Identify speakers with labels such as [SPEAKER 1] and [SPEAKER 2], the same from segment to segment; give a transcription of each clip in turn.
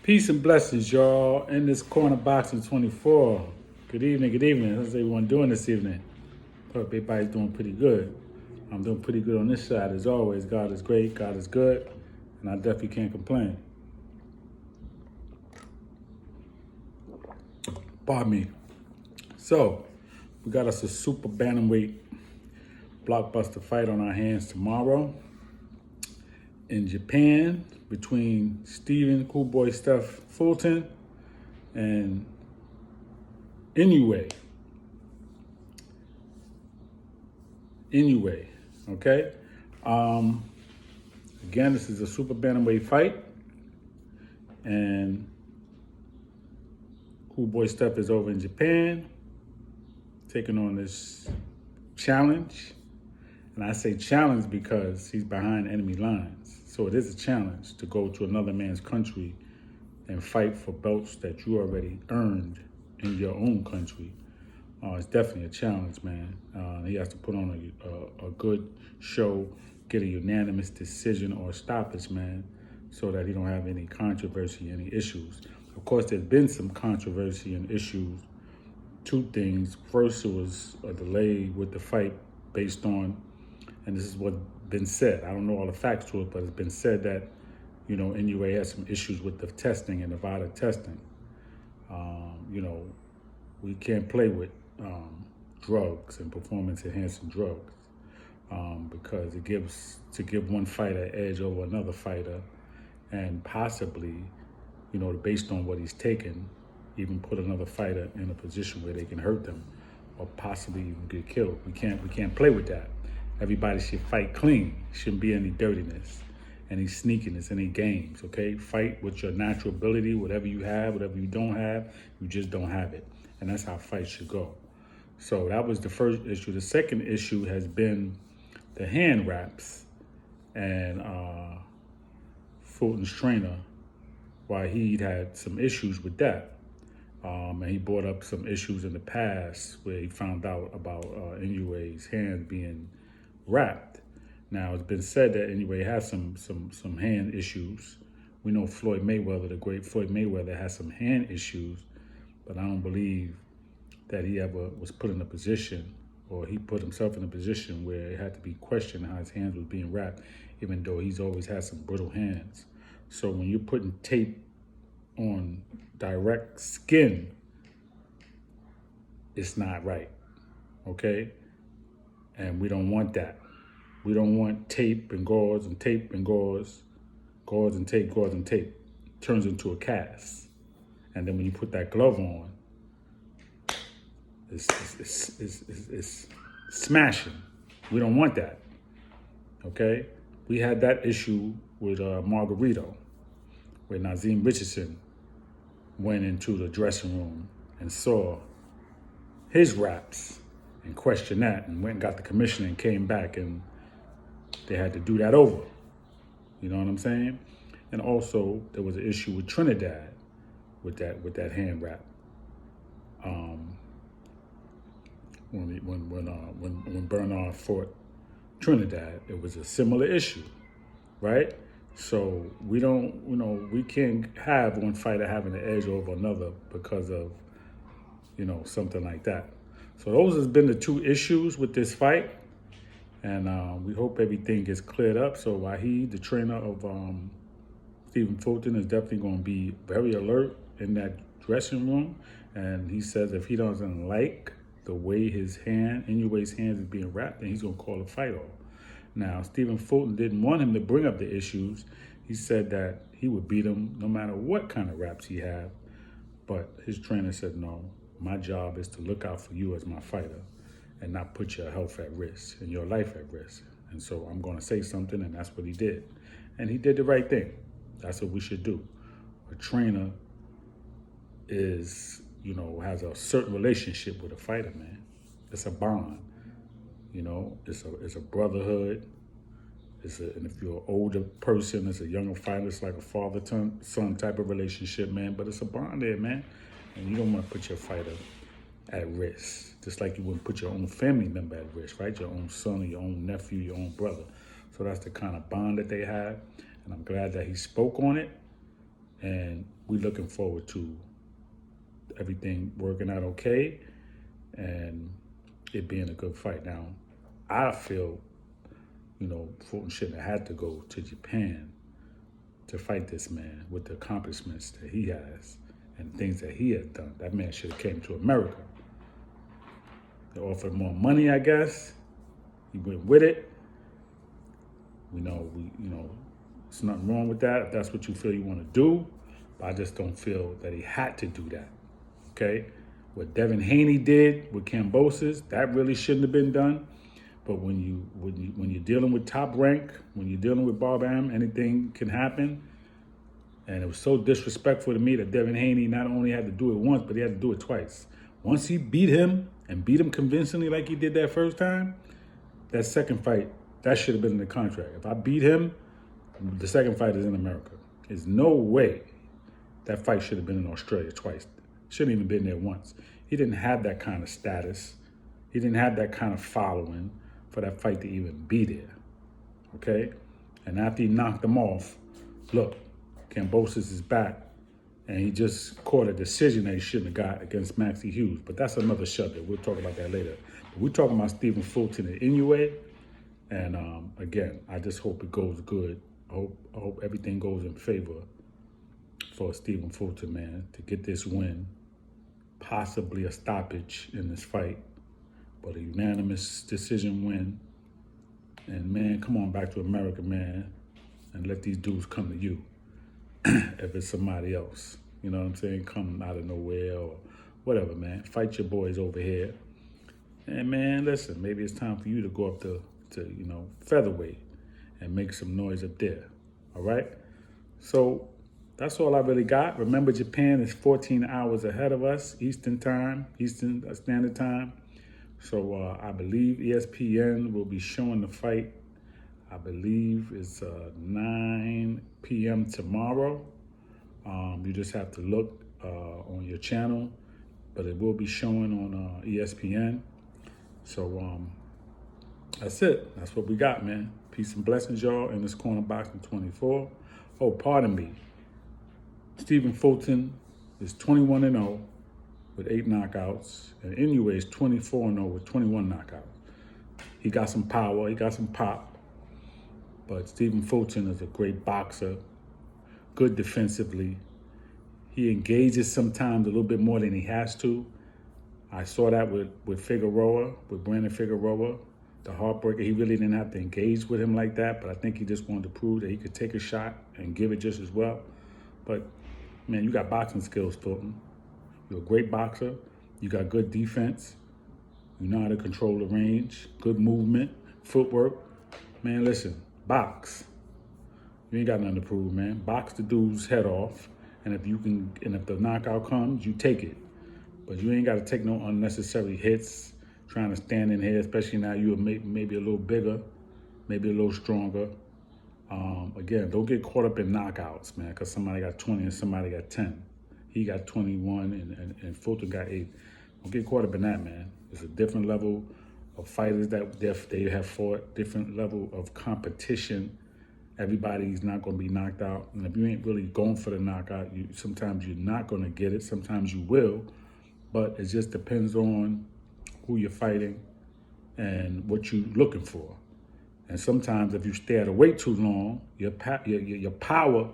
[SPEAKER 1] Peace and blessings, y'all. In this corner boxing 24. Good evening, good evening. How's everyone doing this evening? Hope everybody's doing pretty good. I'm doing pretty good on this side as always. God is great, God is good, and I definitely can't complain. Pardon me. So, we got us a super bantamweight blockbuster fight on our hands tomorrow in Japan between Stephen Cool Boy Steph Fulton and Inoue, okay? Again, this is a super bantamweight fight, and Cool Boy Steph is over in Japan, taking on this challenge. And I say challenge because he's behind enemy lines. So it is a challenge to go to another man's country and fight for belts that you already earned in your own country. It's definitely a challenge, man. He has to put on a good show, get a unanimous decision or stoppage, man, so that he don't have any controversy, any issues. Of course, there's been some controversy and issues. Two things. First, it was a delay with the fight based on, and this is what's been said. I don't know all the facts to it, but it's been said that, Inoue has some issues with the testing and Nevada testing. We can't play with drugs and performance-enhancing drugs because it give one fighter an edge over another fighter, and possibly, based on what he's taken, even put another fighter in a position where they can hurt them or possibly even get killed. We can't play with that. Everybody should fight clean. Shouldn't be any dirtiness, any sneakiness, any games, okay? Fight with your natural ability, whatever you have, whatever you don't have, you just don't have it. And that's how fights should go. So that was the first issue. The second issue has been the hand wraps and Fulton's trainer, why he'd had some issues with that. And he brought up some issues in the past where he found out about Inoue's hands being wrapped. Now, it's been said that Inoue has some hand issues. We know Floyd Mayweather, the great Floyd Mayweather, has some hand issues, but I don't believe that he ever was put in a position, or he put himself in a position where it had to be questioned how his hands was being wrapped, even though he's always had some brittle hands. So when you're putting tape on direct skin, it's not right, okay? And we don't want that. We don't want tape and gauze and tape and gauze, gauze and tape, gauze and tape. Turns into a cast. And then when you put that glove on, it's smashing. We don't want that, okay? We had that issue with Margarito, where Nazim Richardson went into the dressing room and saw his wraps and questioned that and went and got the commissioner and came back, and they had to do that over. You know what I'm saying? And also there was an issue with Trinidad with that hand wrap. When Bernard fought Trinidad, it was a similar issue, right? So we can't have one fighter having an edge over another because of, something like that. So those has been the two issues with this fight, and we hope everything gets cleared up. So Wahid, the trainer of Stephen Fulton, is definitely going to be very alert in that dressing room, and he says if he doesn't like the way Inoue's hands is being wrapped, then he's going to call a fight off. Now, Stephen Fulton didn't want him to bring up the issues. He said that he would beat him no matter what kind of wraps he had, but his trainer said, no, my job is to look out for you as my fighter and not put your health at risk and your life at risk. And so I'm going to say something, and that's what he did. And he did the right thing. That's what we should do. A trainer is, has a certain relationship with a fighter, man. It's a bond. It's a brotherhood. And if you're an older person, it's a younger fighter. It's like a father-son type of relationship, man. But it's a bond there, man. And you don't want to put your fighter at risk, just like you wouldn't put your own family member at risk, right? Your own son or your own nephew, your own brother. So that's the kind of bond that they have. And I'm glad that he spoke on it. And we're looking forward to everything working out okay and it being a good fight. Now, I feel, Fulton shouldn't have had to go to Japan to fight this man with the accomplishments that he has and things that he has done. That man should have came to America. They offered more money, I guess. He went with it. There's nothing wrong with that if that's what you feel you want to do. But I just don't feel that he had to do that. Okay? What Devin Haney did with Kambosos, that really shouldn't have been done. But when you're dealing with top rank, when you're dealing with Bob Arum, anything can happen. And it was so disrespectful to me that Devin Haney not only had to do it once, but he had to do it twice. Once he beat him and beat him convincingly like he did that first time, that second fight, that should have been in the contract. If I beat him, the second fight is in America. There's no way that fight should have been in Australia twice. Shouldn't even been there once. He didn't have that kind of status. He didn't have that kind of following for that fight to even be there, okay? And after he knocked him off, look, Kambosos is back, and he just caught a decision that he shouldn't have got against Maxie Hughes. But that's another subject. We'll talk about that later. But we're talking about Stephen Fulton and Inoue, and again, I just hope it goes good. I hope everything goes in favor for Stephen Fulton, man, to get this win, possibly a stoppage in this fight, but a unanimous decision win. And, man, come on back to America, man, and let these dudes come to you if it's somebody else. You know what I'm saying? Come out of nowhere or whatever, man. Fight your boys over here. And, man, listen, maybe it's time for you to go up to featherweight and make some noise up there, all right? So that's all I really got. Remember, Japan is 14 hours ahead of us, Eastern Standard Time. So I believe ESPN will be showing the fight. I believe it's 9 p.m. tomorrow. You just have to look on your channel, but it will be showing on ESPN. So that's it. That's what we got, man. Peace and blessings, y'all, in this corner boxing 24. Oh, pardon me. Stephen Fulton is 21-0 with 8 knockouts, and Inoue is 24-0 with 21 knockouts. He got some power, he got some pop, but Stephen Fulton is a great boxer, good defensively. He engages sometimes a little bit more than he has to. I saw that with Figueroa, with Brandon Figueroa, the heartbreaker. He really didn't have to engage with him like that, but I think he just wanted to prove that he could take a shot and give it just as well. But, man, you got boxing skills, Fulton. You're a great boxer. You got good defense. You know how to control the range, good movement, footwork. Man, listen, box. You ain't got nothing to prove, man. Box the dude's head off, and if the knockout comes, you take it. But you ain't got to take no unnecessary hits, trying to stand in here, especially now you're maybe a little bigger, maybe a little stronger. Again, don't get caught up in knockouts, man, because somebody got 20 and somebody got 10. He got 21 and Fulton got 8. Don't get caught up in that, man. It's a different level of fighters that they have fought, different level of competition. Everybody's not going to be knocked out. And if you ain't really going for the knockout, sometimes you're not going to get it. Sometimes you will. But it just depends on who you're fighting and what you're looking for. And sometimes if you stay at a weight too long, your power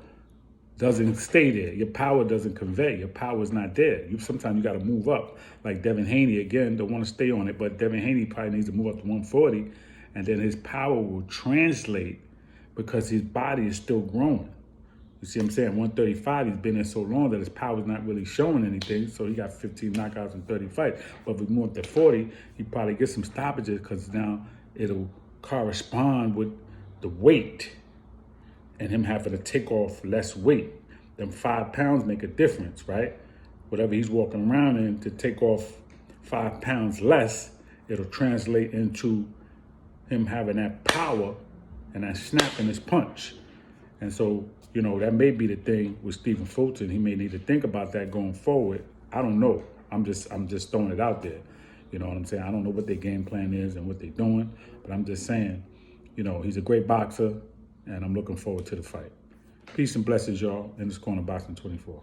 [SPEAKER 1] doesn't stay there. Your power doesn't convey. Your power is not there. Sometimes you got to move up. Like Devin Haney, again, don't want to stay on it, but Devin Haney probably needs to move up to 140, and then his power will translate because his body is still growing. You see what I'm saying? 135, he's been there so long that his power's not really showing anything, so he got 15 knockouts in 30 fights. But if we move up to 40, he probably gets some stoppages because now it'll correspond with the weight and him having to take off less weight. Them 5 pounds make a difference, right? Whatever he's walking around in, to take off 5 pounds less, it'll translate into him having that power and that snap in his punch. And so, that may be the thing with Stephen Fulton. He may need to think about that going forward. I don't know. I'm just throwing it out there. You know what I'm saying? I don't know what their game plan is and what they're doing, but I'm just saying, he's a great boxer, and I'm looking forward to the fight. Peace and blessings, y'all. In this corner, Boxing 24.